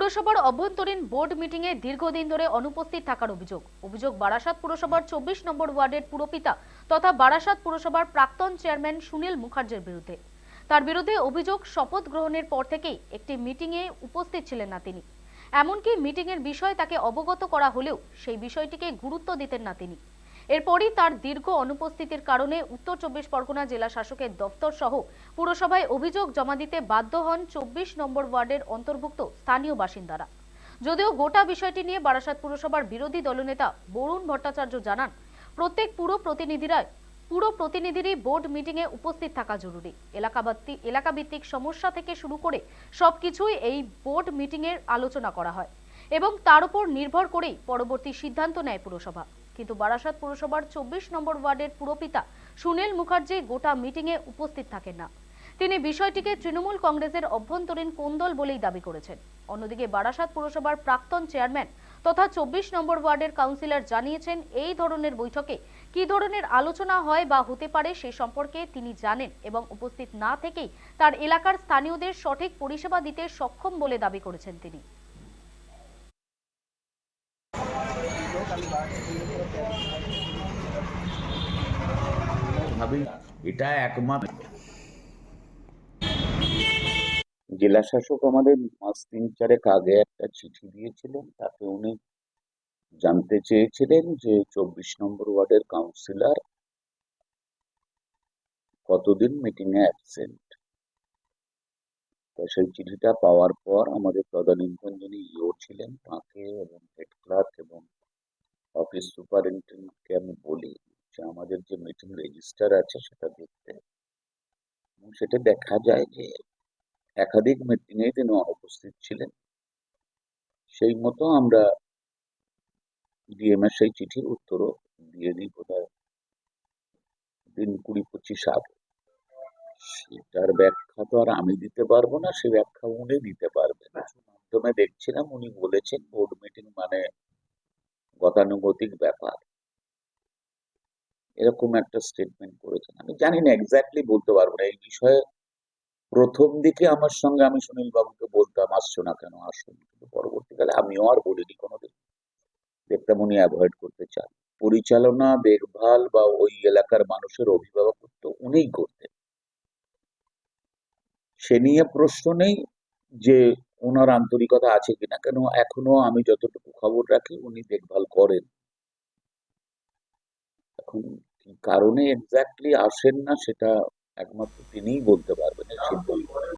পুরসভার অভ্যন্তরীণ board meeting এ দীর্ঘদিন ধরে অনুপস্থিত থাকার অভিযোগ বারাসাত পুরসভার 24 নম্বর ওয়ার্ডের পুরপিতা তথা বারাসাত পুরসভার প্রাক্তন চেয়ারম্যান সুনীল মুখার্জির বিরুদ্ধে। তার বিরুদ্ধে অভিযোগ, শপথ গ্রহণের পর থেকেই একটি মিটিং এ উপস্থিত ছিলেন না তিনি। এমনকি মিটিং এর বিষয়ে তাকে অবগত করা হলেও সেই বিষয়টিকে গুরুত্ব দিতেন না তিনি। এরপরই তার দীর্ঘ অনুপস্থিতির কারণে উত্তর 24 পরগনা জেলা শাসকের দপ্তর সহ পুরসভায় অভিযোগ জমা দিতে বাধ্য হন 24 নম্বর ওয়ার্ডের অন্তর্ভুক্ত স্থানীয় বাসিন্দারা। যদিও গোটা বিষয়টি নিয়ে বারাসাত পুরসভার বিরোধী দলনেতা বরুণ ভট্টাচার্য জানান, প্রত্যেক পুরো প্রতিনিধিরই বোর্ড মিটিং এ উপস্থিত থাকা জরুরি। এলাকাভিত্তিক সমস্যা থেকে শুরু করে সবকিছুই এই বোর্ড মিটিং এর আলোচনা করা হয় এবং তার উপর নির্ভর করেই পরবর্তী সিদ্ধান্ত নেয় পুরসভা। কিন্তু বারাসাত পুরসভার 24 নম্বর ওয়ার্ডের পুরপিতা সুনীল মুখার্জি গোটা মিটিং এ উপস্থিত থাকেন না। তিনি বিষয়টিকে তৃণমূল কংগ্রেসের অভ্যন্তরীণ কোন্দল বলেই দাবি করেছেন। অন্যদিকে বারাসাত পুরসভার প্রাক্তন চেয়ারম্যান তথা 24 নম্বর ওয়ার্ডের কাউন্সিলর জানিয়েছেন, এই ধরনের বৈঠকে কি ধরনের আলোচনা হয় বা হতে পারে সে সম্পর্কে তিনি জানেন এবং উপস্থিত না থেকেই তার এলাকার স্থানীয়দের সঠিক পরিষেবা দিতে সক্ষম বলে দাবি করেছেন তিনি। এটা একমাত্র জেলা শাসক আমাদের মাস 3-4 আগে একটা চিঠি দিয়েছিলেন। তাতে উনি জানতে চেয়েছিলেন যে 24 নম্বর ওয়ার্ডের কাউন্সিলর কতদিন মিটিং এ অ্যাবসেন্ট। সেই চিঠিটা পাওয়ার পর আমাদের তদানীন্তন যিনি ইও ছিলেন তাকে এবং হেড ক্লার্ক এবং অফিস সুপারিনটেন্ডেন্টকে আমি বলি যে আমাদের যে মিটিং রেজিস্টার আছে সেটা দেখতে, এবং সেটা দেখা যায় যে একাধিক মিটিং এ তিনি অনুপস্থিত ছিলেন। সেই মতো আমরা ডিএমএর সেই চিঠির উত্তরও দিয়ে দিই বোধহয় দিন 20-25 আগে। সেটার ব্যাখ্যা তো আর আমি দিতে পারবো না, সে ব্যাখ্যা উনি দিতে পারবেন। মাধ্যমে দেখছিলাম উনি বলেছেন বোর্ড মিটিং মানে গতানুগতিক ব্যাপার, এরকম একটা স্টেটমেন্ট করেছেন। আমি জানি না, এক্স্যাক্টলি বলতে পারবো না এই বিষয়ে। প্রথম দিকে আমার সঙ্গে আমি সুনীল বাবুকে বলতাম আসছো না কেন, আসুন, কিন্তু পরবর্তীকালে আমিও আর বলিনি কোনোদিন। দেখতাম উনি অ্যাভয়েড করতে চান। পরিচালনা, দেখভাল বা ওই এলাকার মানুষের অভিভাবকত্ব উনিই করতেন, সে নিয়ে প্রশ্ন নেই যে ওনার আন্তরিকতা আছে কিনা। কেন এখনো আমি যতটুকু খবর রাখি উনি দেখভাল করেন। এখন কি কারণে এক্স্যাক্টলি আসেন না সেটা একমাত্র তিনিই বলতে পারবেন, সিদ্ধান্ত